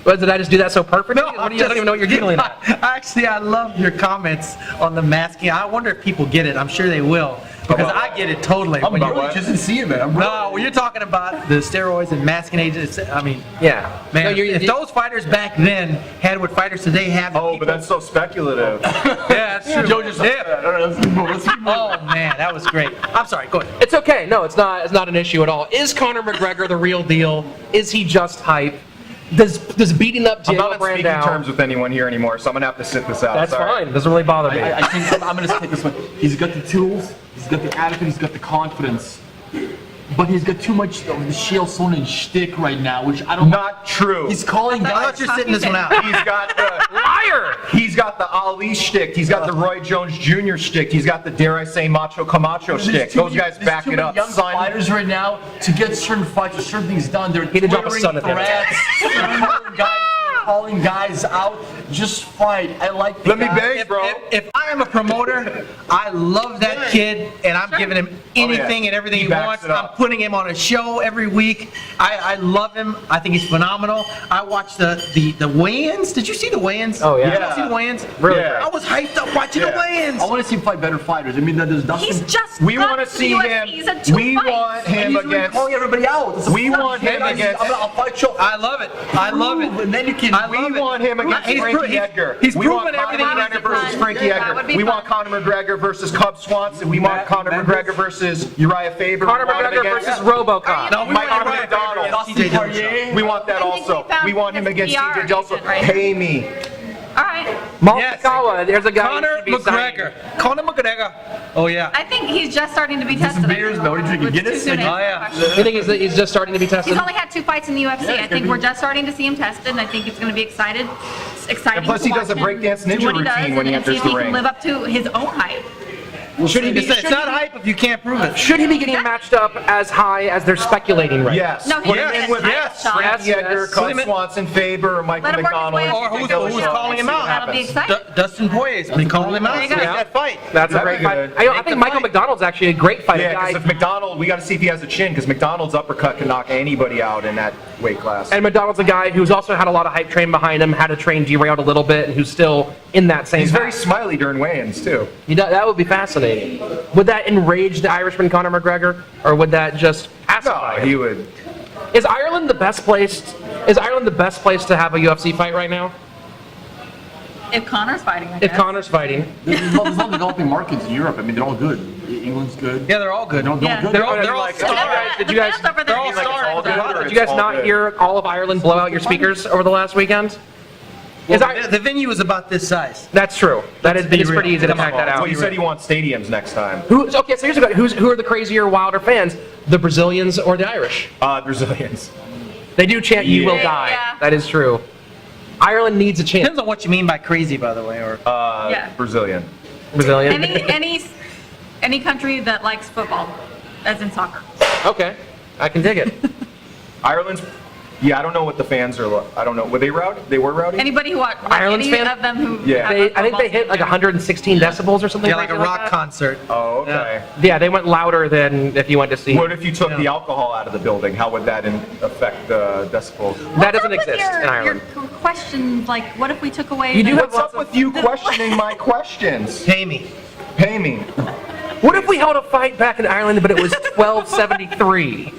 [SPEAKER 1] What, did I just do that so perfectly?
[SPEAKER 5] No,
[SPEAKER 1] I don't even know what you're giggling at.
[SPEAKER 5] Actually, I love your comments on the masking. I wonder if people get it. I'm sure they will. Because I get it totally.
[SPEAKER 2] I'm
[SPEAKER 5] When
[SPEAKER 2] really
[SPEAKER 5] you're-
[SPEAKER 2] just to see it, man. I'm
[SPEAKER 5] No, when you're talking about the steroids and masking agents, I mean,
[SPEAKER 1] Yeah.
[SPEAKER 5] man,
[SPEAKER 1] No,
[SPEAKER 5] if those fighters back then had what fighters today have,
[SPEAKER 4] Oh, but that's so speculative.
[SPEAKER 5] yeah, that's true.
[SPEAKER 2] Joe just
[SPEAKER 5] Yeah.
[SPEAKER 2] All right, let's move.
[SPEAKER 5] Oh man, that was great. I'm sorry. Go ahead.
[SPEAKER 1] It's okay. No, it's not. It's not an issue at all. Is Conor McGregor the real deal? Is he just hype? Does beating up
[SPEAKER 4] I'm
[SPEAKER 1] Diego
[SPEAKER 4] not on speaking
[SPEAKER 1] Brandao?
[SPEAKER 4] terms with anyone here anymore, so I'm gonna have to sit this out.
[SPEAKER 1] That's
[SPEAKER 4] Sorry.
[SPEAKER 1] fine. Doesn't really bother me.
[SPEAKER 2] I think I'm going to take this one. He's got the tools, he's got the attitude, he's got the confidence. But he's got too much of the Chael Sonnen shtick right now, which I don't.
[SPEAKER 4] Not true.
[SPEAKER 2] He's calling
[SPEAKER 5] I
[SPEAKER 2] guys.
[SPEAKER 5] thought you're sitting this one out.
[SPEAKER 4] He's got the
[SPEAKER 1] Liar!
[SPEAKER 4] he's got the Ali shtick. He's got the Roy Jones Jr. shtick. He's got the dare I say Macho Camacho
[SPEAKER 2] There's
[SPEAKER 4] shtick.
[SPEAKER 2] too
[SPEAKER 4] Those
[SPEAKER 2] many-
[SPEAKER 4] guys
[SPEAKER 2] there's
[SPEAKER 4] back
[SPEAKER 2] too
[SPEAKER 4] it
[SPEAKER 2] many
[SPEAKER 4] up,
[SPEAKER 2] young
[SPEAKER 4] son.
[SPEAKER 2] fighters right now to get certain fights or certain things done. They're
[SPEAKER 1] He did drop a
[SPEAKER 2] twittering
[SPEAKER 1] son at the end.
[SPEAKER 2] threats, calling guys out. Just fight. I like. The
[SPEAKER 4] Let me
[SPEAKER 2] guy.
[SPEAKER 4] beg, bro.
[SPEAKER 5] If I am a promoter, I love that kid, and I'm giving him anything and everything
[SPEAKER 4] He
[SPEAKER 5] he
[SPEAKER 4] backs
[SPEAKER 5] wants.
[SPEAKER 4] it
[SPEAKER 5] I'm
[SPEAKER 4] up.
[SPEAKER 5] putting him on a show every week. I love him. I think he's phenomenal. I watched the weigh-ins. Did you see the weigh-ins?
[SPEAKER 1] Oh, yeah.
[SPEAKER 5] Did you see the weigh-ins?
[SPEAKER 1] Really
[SPEAKER 4] Yeah.
[SPEAKER 5] I was hyped up watching the
[SPEAKER 4] Yeah.
[SPEAKER 5] weigh-ins.
[SPEAKER 2] I want to see him fight better fighters. I mean, there's Dustin.
[SPEAKER 3] He's just
[SPEAKER 4] We
[SPEAKER 3] got
[SPEAKER 4] want to
[SPEAKER 3] to
[SPEAKER 4] see
[SPEAKER 3] UFC.
[SPEAKER 4] him.
[SPEAKER 3] He's had 2
[SPEAKER 4] We
[SPEAKER 3] fights.
[SPEAKER 4] want
[SPEAKER 2] And
[SPEAKER 4] him
[SPEAKER 2] he's already
[SPEAKER 4] against.
[SPEAKER 2] calling everybody out. It's a
[SPEAKER 4] We
[SPEAKER 2] front,
[SPEAKER 4] want him
[SPEAKER 2] man.
[SPEAKER 4] against-
[SPEAKER 2] I'll fight you.
[SPEAKER 5] I love it. I love it.
[SPEAKER 2] And then you can.
[SPEAKER 5] I
[SPEAKER 4] We
[SPEAKER 5] love it.
[SPEAKER 4] want him against
[SPEAKER 5] He's
[SPEAKER 4] Frankie
[SPEAKER 5] pro- he's-
[SPEAKER 4] Edgar.
[SPEAKER 5] he's
[SPEAKER 4] we want
[SPEAKER 5] proven everything
[SPEAKER 4] Conor
[SPEAKER 5] he needs
[SPEAKER 4] McGregor
[SPEAKER 5] to
[SPEAKER 4] versus
[SPEAKER 3] prove.
[SPEAKER 4] Frankie
[SPEAKER 3] That
[SPEAKER 4] Edgar.
[SPEAKER 3] would be
[SPEAKER 4] We
[SPEAKER 3] fun.
[SPEAKER 4] want Conor McGregor versus Cub Swanson. We want Conor McGregor versus Uriah Faber.
[SPEAKER 1] Conor
[SPEAKER 4] We want him
[SPEAKER 1] McGregor
[SPEAKER 4] against
[SPEAKER 1] versus RoboCop.
[SPEAKER 5] No, we
[SPEAKER 4] Michael
[SPEAKER 5] want Uriah Faber
[SPEAKER 4] McDonald.
[SPEAKER 5] against TJ Dillashaw.
[SPEAKER 4] We want that
[SPEAKER 3] I think
[SPEAKER 4] also.
[SPEAKER 3] we found
[SPEAKER 4] We want him
[SPEAKER 3] his
[SPEAKER 4] against
[SPEAKER 3] PR
[SPEAKER 4] TJ Dillashaw.
[SPEAKER 3] agent right
[SPEAKER 4] Pay me.
[SPEAKER 3] All right.
[SPEAKER 1] Maltakawa, there's a guy who
[SPEAKER 5] Conor
[SPEAKER 1] should be signing.
[SPEAKER 5] McGregor. Conor McGregor. Oh yeah.
[SPEAKER 3] I think he's just starting to be
[SPEAKER 2] some
[SPEAKER 3] tested.
[SPEAKER 2] beers, man. What are you drinking,
[SPEAKER 3] Which is
[SPEAKER 2] Guinness?
[SPEAKER 3] too soon to
[SPEAKER 5] Oh,
[SPEAKER 3] answer
[SPEAKER 5] yeah.
[SPEAKER 3] that question.
[SPEAKER 1] You think he's just starting to be tested?
[SPEAKER 3] He's only had 2 fights in the UFC.
[SPEAKER 2] Yeah,
[SPEAKER 3] I
[SPEAKER 2] it's
[SPEAKER 3] think
[SPEAKER 2] gonna
[SPEAKER 3] we're
[SPEAKER 2] be-
[SPEAKER 3] just starting to see him tested, and I think it's going to be exciting.
[SPEAKER 4] And plus
[SPEAKER 3] to
[SPEAKER 4] he does
[SPEAKER 3] watch
[SPEAKER 4] a
[SPEAKER 3] him
[SPEAKER 4] breakdance
[SPEAKER 3] do
[SPEAKER 4] ninja
[SPEAKER 3] what he does
[SPEAKER 4] routine when he
[SPEAKER 3] and see
[SPEAKER 4] enters
[SPEAKER 3] if
[SPEAKER 4] the
[SPEAKER 3] he
[SPEAKER 4] ring.
[SPEAKER 3] can live up to his own hype.
[SPEAKER 1] Should he be?
[SPEAKER 5] It's not hype if you can't prove it.
[SPEAKER 1] Should he be getting matched up as high as they're speculating right
[SPEAKER 4] Yes.
[SPEAKER 3] No,
[SPEAKER 4] Put
[SPEAKER 3] he's
[SPEAKER 4] him
[SPEAKER 3] gonna
[SPEAKER 4] in with
[SPEAKER 3] get a
[SPEAKER 5] yes,
[SPEAKER 3] shot.
[SPEAKER 1] yes.
[SPEAKER 4] Frankie Edgar,
[SPEAKER 1] Put
[SPEAKER 4] Cub
[SPEAKER 5] him in-
[SPEAKER 4] Swanson, Faber, or Michael
[SPEAKER 3] Let him work his way
[SPEAKER 4] McDonald.
[SPEAKER 3] up.
[SPEAKER 5] Or
[SPEAKER 3] to
[SPEAKER 5] who's-
[SPEAKER 3] the
[SPEAKER 5] who's
[SPEAKER 3] show
[SPEAKER 5] calling
[SPEAKER 3] and
[SPEAKER 5] him
[SPEAKER 3] see
[SPEAKER 5] out?
[SPEAKER 3] That'll be exciting.
[SPEAKER 5] Dustin Poirier's been calling him out
[SPEAKER 3] There you go.
[SPEAKER 5] since that fight.
[SPEAKER 1] That's a
[SPEAKER 4] That'd
[SPEAKER 1] great
[SPEAKER 4] be
[SPEAKER 1] fight.
[SPEAKER 4] good.
[SPEAKER 1] I
[SPEAKER 5] Make
[SPEAKER 1] think
[SPEAKER 5] the
[SPEAKER 1] Michael
[SPEAKER 5] fight.
[SPEAKER 1] McDonald's actually a great fight.
[SPEAKER 4] Yeah,
[SPEAKER 1] A guy-
[SPEAKER 4] because if McDonald, we got to see if he has a chin, because McDonald's uppercut can knock anybody out in that weight class.
[SPEAKER 1] And McDonald's a guy who's also had a lot of hype train behind him, had a train derailed a little bit, and who's still in that same
[SPEAKER 4] He's very
[SPEAKER 1] path.
[SPEAKER 4] smiley during weigh-ins too.
[SPEAKER 1] That would be fascinating. Would that enrage the Irishman Conor McGregor, or would that just
[SPEAKER 4] No,
[SPEAKER 1] pacify him?
[SPEAKER 4] he would.
[SPEAKER 1] Is Ireland the best place? Is Ireland the best place to have a UFC fight right now?
[SPEAKER 3] If Connor's fighting, I
[SPEAKER 1] If
[SPEAKER 3] guess.
[SPEAKER 1] Conor's fighting,
[SPEAKER 2] There's all developing markets in Europe. I mean, they're all good. England's good.
[SPEAKER 5] Yeah, they're all good.
[SPEAKER 2] They're all
[SPEAKER 3] Yeah.
[SPEAKER 2] good.
[SPEAKER 5] They're all
[SPEAKER 1] like-
[SPEAKER 5] stars.
[SPEAKER 1] Did you guys-
[SPEAKER 3] The fans over there
[SPEAKER 5] they're all
[SPEAKER 3] do like
[SPEAKER 5] stars.
[SPEAKER 3] it.
[SPEAKER 4] all good, or
[SPEAKER 1] did
[SPEAKER 4] it's
[SPEAKER 1] you guys
[SPEAKER 4] all
[SPEAKER 1] not
[SPEAKER 4] good?
[SPEAKER 1] hear all of Ireland blow out your speakers over the last weekend?
[SPEAKER 5] Well,
[SPEAKER 1] Is I-
[SPEAKER 5] the venue is about this size.
[SPEAKER 1] That's true. That is
[SPEAKER 5] be
[SPEAKER 1] it's pretty
[SPEAKER 5] real.
[SPEAKER 1] easy to
[SPEAKER 5] Come on,
[SPEAKER 1] pack that
[SPEAKER 5] let's
[SPEAKER 1] out.
[SPEAKER 4] Well, you said he wants stadiums next time.
[SPEAKER 1] Okay, so here's a good. Who are the crazier, wilder fans? The Brazilians or the Irish?
[SPEAKER 4] Brazilians.
[SPEAKER 1] They do chant "You will
[SPEAKER 3] Yeah.
[SPEAKER 1] die."
[SPEAKER 3] Yeah.
[SPEAKER 1] That is true. Ireland needs a chant.
[SPEAKER 5] Depends on what you mean by crazy, by the way. Or
[SPEAKER 3] Yeah.
[SPEAKER 4] Brazilian.
[SPEAKER 1] Brazilian.
[SPEAKER 3] Any country that likes football, as in soccer.
[SPEAKER 1] Okay, I can dig it.
[SPEAKER 4] Ireland's. Yeah, I don't know what the fans are. I don't know. Were they rowdy? They were rowdy.
[SPEAKER 3] Anybody who watch,
[SPEAKER 1] Ireland's
[SPEAKER 3] any
[SPEAKER 1] fan?
[SPEAKER 3] of them who
[SPEAKER 4] Yeah.
[SPEAKER 3] have a
[SPEAKER 1] I think
[SPEAKER 3] football
[SPEAKER 1] they hit
[SPEAKER 3] team
[SPEAKER 1] like
[SPEAKER 3] there.
[SPEAKER 1] 116 decibels or something.
[SPEAKER 5] yeah, like a
[SPEAKER 1] crazy
[SPEAKER 5] rock
[SPEAKER 1] that.
[SPEAKER 5] concert.
[SPEAKER 4] Oh, okay.
[SPEAKER 1] Yeah, they went louder than if you went to see.
[SPEAKER 4] What if you took
[SPEAKER 5] Yeah.
[SPEAKER 4] the alcohol out of the building? How would that affect the decibels?
[SPEAKER 1] That
[SPEAKER 3] What's
[SPEAKER 1] doesn't
[SPEAKER 3] up with
[SPEAKER 1] exist
[SPEAKER 3] your,
[SPEAKER 1] in Ireland.
[SPEAKER 3] Your question, like, what if we took away?
[SPEAKER 1] You do
[SPEAKER 3] the-
[SPEAKER 1] have
[SPEAKER 4] What's up with you questioning my questions?
[SPEAKER 5] Pay me.
[SPEAKER 4] Pay me.
[SPEAKER 1] What if we held a fight back in Ireland, but it was 1273?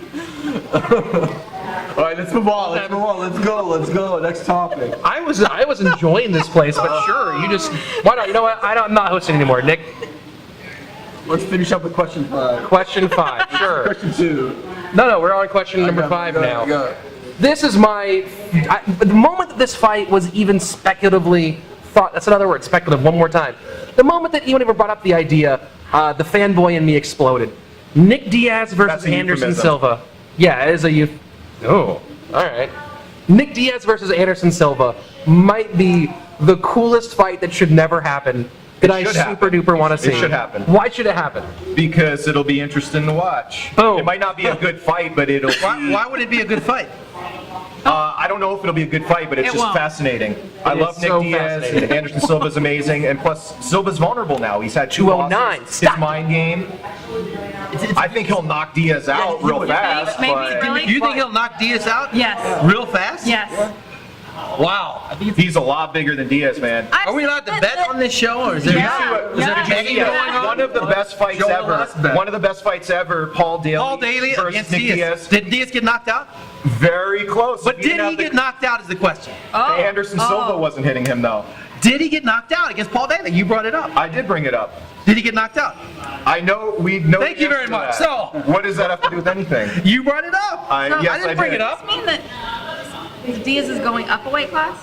[SPEAKER 2] All right, let's move on. Let's move on. Let's go. Let's go. Next topic.
[SPEAKER 1] I was enjoying this place, but sure, you just why not? You know what? I'm not hosting anymore, Nick.
[SPEAKER 2] Let's finish up with question 5.
[SPEAKER 1] Question 5, sure.
[SPEAKER 2] Question 2.
[SPEAKER 1] No, we're on question number 5 now. This is the moment that this fight was even speculatively thought. That's another word, speculative. One more time. The moment that anyone ever brought up the idea, the fanboy in me exploded. Nick Diaz versus
[SPEAKER 4] That's a
[SPEAKER 1] Anderson
[SPEAKER 4] euphemism.
[SPEAKER 1] Silva. Yeah, it is a Oh, all right. Nick Diaz versus Anderson Silva might be the coolest fight that should never happen. That I
[SPEAKER 4] should
[SPEAKER 1] super
[SPEAKER 4] happen.
[SPEAKER 1] duper want to see.
[SPEAKER 4] It should happen.
[SPEAKER 1] Why should it happen?
[SPEAKER 4] Because it'll be interesting to watch.
[SPEAKER 1] Boom.
[SPEAKER 4] It might not be a good fight, but it'll be.
[SPEAKER 5] Why would it be a good fight?
[SPEAKER 4] I don't know if it'll be a good fight, but it's
[SPEAKER 3] It
[SPEAKER 4] just
[SPEAKER 3] won't.
[SPEAKER 4] fascinating. I
[SPEAKER 1] It
[SPEAKER 4] love
[SPEAKER 1] is
[SPEAKER 4] Nick
[SPEAKER 1] so
[SPEAKER 4] Diaz.
[SPEAKER 1] fascinating.
[SPEAKER 4] And Anderson Silva's amazing, and plus Silva's vulnerable now. He's had 2
[SPEAKER 1] 209.
[SPEAKER 4] losses.
[SPEAKER 1] Stop.
[SPEAKER 4] His mind game. I think he'll knock Diaz out real fast.
[SPEAKER 3] Maybe
[SPEAKER 4] but
[SPEAKER 3] really-
[SPEAKER 5] You think he'll knock Diaz out?
[SPEAKER 3] Yes.
[SPEAKER 5] Real fast?
[SPEAKER 3] Yes.
[SPEAKER 5] Wow.
[SPEAKER 4] He's a lot bigger than Diaz, man.
[SPEAKER 5] Are we allowed to bet on this show, or is there
[SPEAKER 3] Yeah.
[SPEAKER 5] is there a betting going on?
[SPEAKER 4] One of the best fights
[SPEAKER 5] Joel
[SPEAKER 4] ever.
[SPEAKER 5] Lust bet.
[SPEAKER 4] One of the best fights ever. Paul Daly
[SPEAKER 5] versus
[SPEAKER 4] versus Nick
[SPEAKER 5] Diaz.
[SPEAKER 4] Diaz.
[SPEAKER 5] Did Diaz get knocked out?
[SPEAKER 4] Very close.
[SPEAKER 5] But
[SPEAKER 4] If he
[SPEAKER 5] did
[SPEAKER 4] didn't
[SPEAKER 5] he
[SPEAKER 4] have the-
[SPEAKER 5] get knocked out is the question.
[SPEAKER 3] Oh.
[SPEAKER 4] Anderson Silva wasn't hitting him though.
[SPEAKER 5] Did he get knocked out against Paul Daly? You brought it up.
[SPEAKER 4] I did bring it up.
[SPEAKER 5] Did he get knocked out?
[SPEAKER 4] I know we know.
[SPEAKER 5] Thank you very much. So-
[SPEAKER 4] what does that have to do with anything?
[SPEAKER 5] You brought it up.
[SPEAKER 4] Yes,
[SPEAKER 5] I didn't bring
[SPEAKER 4] did.
[SPEAKER 5] it up.
[SPEAKER 3] Does this mean that Diaz is going up a weight class?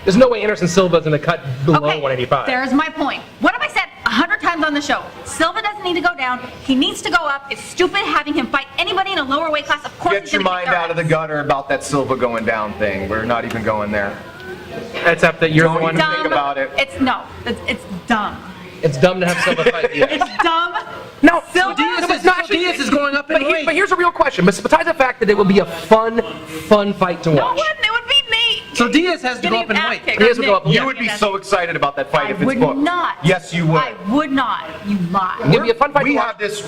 [SPEAKER 1] There's no way Anderson Silva's going to cut below 185.
[SPEAKER 3] There's my point. What have I said 100 times on the show? Silva doesn't need to go down. He needs to go up. It's stupid having him fight anybody in a lower weight class. Of course,
[SPEAKER 4] Get
[SPEAKER 3] he's
[SPEAKER 4] your
[SPEAKER 3] gonna
[SPEAKER 4] mind
[SPEAKER 3] kick their
[SPEAKER 4] out of the
[SPEAKER 3] ass.
[SPEAKER 4] gutter about that Silva going down thing. We're not even going there.
[SPEAKER 1] Except that you're the
[SPEAKER 4] Don't
[SPEAKER 1] one.
[SPEAKER 4] even think about it.
[SPEAKER 3] It's dumb.
[SPEAKER 1] It's dumb to have Silva fight Diaz.
[SPEAKER 3] It's dumb.
[SPEAKER 1] No,
[SPEAKER 3] Silva-
[SPEAKER 5] Diaz is going up in weight.
[SPEAKER 1] But here's a real question. Besides the fact that it would be a fun fight to
[SPEAKER 3] No, it
[SPEAKER 1] watch.
[SPEAKER 3] wouldn't. It would be me.
[SPEAKER 5] So Diaz has to go
[SPEAKER 3] Getting
[SPEAKER 5] up in
[SPEAKER 3] ass
[SPEAKER 5] weight.
[SPEAKER 3] kicked.
[SPEAKER 1] Diaz will go up.
[SPEAKER 4] You
[SPEAKER 1] Yeah.
[SPEAKER 4] would be so excited about that fight
[SPEAKER 3] I
[SPEAKER 4] if it's
[SPEAKER 3] would
[SPEAKER 4] booked.
[SPEAKER 3] not.
[SPEAKER 4] Yes, you would.
[SPEAKER 3] I would not. You lie.
[SPEAKER 1] It'd be a fun fight
[SPEAKER 4] We
[SPEAKER 1] to watch.
[SPEAKER 4] have this.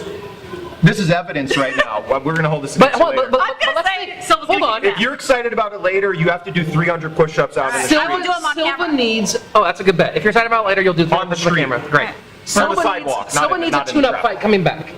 [SPEAKER 4] This is evidence right now. We're gonna hold this
[SPEAKER 1] But
[SPEAKER 4] against you
[SPEAKER 1] hold on,
[SPEAKER 4] later.
[SPEAKER 1] but
[SPEAKER 3] I'm gonna
[SPEAKER 1] let's
[SPEAKER 3] say
[SPEAKER 1] think-
[SPEAKER 3] Silva's
[SPEAKER 1] hold
[SPEAKER 3] gonna
[SPEAKER 1] on.
[SPEAKER 3] kick
[SPEAKER 4] If you're excited about it later, you have to do 300 push-ups out in the
[SPEAKER 3] I will
[SPEAKER 4] street.
[SPEAKER 3] do them on
[SPEAKER 1] Silva
[SPEAKER 3] camera.
[SPEAKER 1] needs. Oh, that's a good bet. If you're excited about it later, you'll do
[SPEAKER 4] On the street.
[SPEAKER 1] camera. Great.
[SPEAKER 3] Right.
[SPEAKER 4] On the sidewalk,
[SPEAKER 1] Silva
[SPEAKER 4] not
[SPEAKER 1] needs a
[SPEAKER 4] in the
[SPEAKER 1] tune-up
[SPEAKER 4] traffic.
[SPEAKER 1] fight coming back.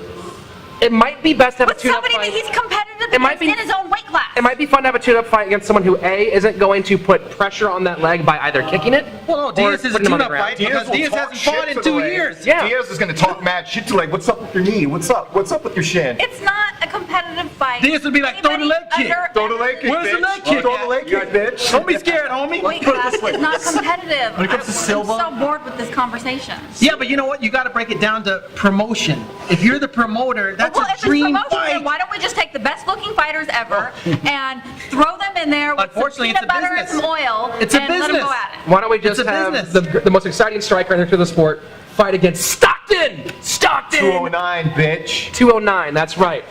[SPEAKER 1] It might be best to have
[SPEAKER 3] But
[SPEAKER 1] a tune-up
[SPEAKER 3] somebody
[SPEAKER 1] fight.
[SPEAKER 3] that he's competitive
[SPEAKER 1] It might
[SPEAKER 3] against
[SPEAKER 1] be-
[SPEAKER 3] in his own weight class.
[SPEAKER 1] It might be fun to have a tune-up fight against someone who A, isn't going to put pressure on that leg by either kicking it
[SPEAKER 5] Well, no,
[SPEAKER 1] or
[SPEAKER 5] Diaz is a
[SPEAKER 1] putting him on the
[SPEAKER 5] tune-up
[SPEAKER 1] ground.
[SPEAKER 5] fight because
[SPEAKER 4] will
[SPEAKER 5] Diaz
[SPEAKER 4] talk
[SPEAKER 5] hasn't
[SPEAKER 4] shit
[SPEAKER 5] fought
[SPEAKER 4] to
[SPEAKER 5] in
[SPEAKER 4] the
[SPEAKER 5] 2
[SPEAKER 4] leg.
[SPEAKER 5] years.
[SPEAKER 1] Yeah.
[SPEAKER 4] Diaz is gonna talk mad shit to like, what's up with your knee? What's up? What's up with your shin?
[SPEAKER 3] It's not a competitive fight.
[SPEAKER 5] Diaz would be like, throw the leg kick.
[SPEAKER 4] Throw the leg kick,
[SPEAKER 5] Where's the
[SPEAKER 4] bitch.
[SPEAKER 5] leg kick
[SPEAKER 4] Throw
[SPEAKER 5] at?
[SPEAKER 4] the leg kick, bitch.
[SPEAKER 5] Don't be scared, homie.
[SPEAKER 3] Weight class is not competitive.
[SPEAKER 2] When it comes to Silva-
[SPEAKER 3] I'm so bored with this conversation.
[SPEAKER 5] Yeah, but you know what? You got to break it down to promotion. If you're the promoter, that's
[SPEAKER 3] Well,
[SPEAKER 5] a
[SPEAKER 3] if it's
[SPEAKER 5] dream
[SPEAKER 3] promotion, then
[SPEAKER 5] fight.
[SPEAKER 3] why don't we just take the best looking fighters ever and throw them in there with some
[SPEAKER 5] Unfortunately, it's
[SPEAKER 3] peanut
[SPEAKER 5] a
[SPEAKER 3] butter and
[SPEAKER 5] business.
[SPEAKER 3] some oil
[SPEAKER 5] It's a
[SPEAKER 3] and let them
[SPEAKER 5] business.
[SPEAKER 3] go at it?
[SPEAKER 1] Why don't we just
[SPEAKER 5] It's a
[SPEAKER 1] have
[SPEAKER 5] business.
[SPEAKER 1] the most exciting striker in the history of the sport fight against Stockton? Stockton!
[SPEAKER 4] 209, bitch.
[SPEAKER 1] 209, that's right.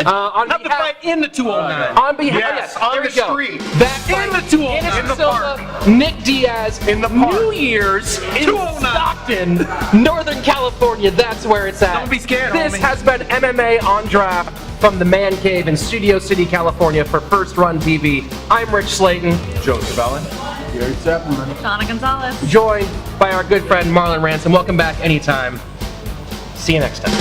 [SPEAKER 1] On
[SPEAKER 5] Have to
[SPEAKER 1] behalf,
[SPEAKER 5] fight in the 209.
[SPEAKER 1] on behalf,
[SPEAKER 4] Yes,
[SPEAKER 1] there
[SPEAKER 4] on
[SPEAKER 1] we
[SPEAKER 4] the
[SPEAKER 1] go.
[SPEAKER 4] street.
[SPEAKER 1] That fight,
[SPEAKER 5] In the 209.
[SPEAKER 1] Anderson
[SPEAKER 4] In the
[SPEAKER 1] Silva, Nick Diaz,
[SPEAKER 4] In the park.
[SPEAKER 1] New Year's in
[SPEAKER 5] 209.
[SPEAKER 1] Stockton, Northern California. That's where it's at.
[SPEAKER 5] Don't be scared,
[SPEAKER 1] This
[SPEAKER 5] homie.
[SPEAKER 1] has been MMA on Draft from the Man Cave in Studio City, California for First Run TV. I'm Rich Slayton,
[SPEAKER 4] Joe Cervelli.
[SPEAKER 2] Gary Teperman.
[SPEAKER 3] Shauna Gonzalez.
[SPEAKER 1] joined by our good friend Marlon Ransom. Welcome back anytime. See you next time.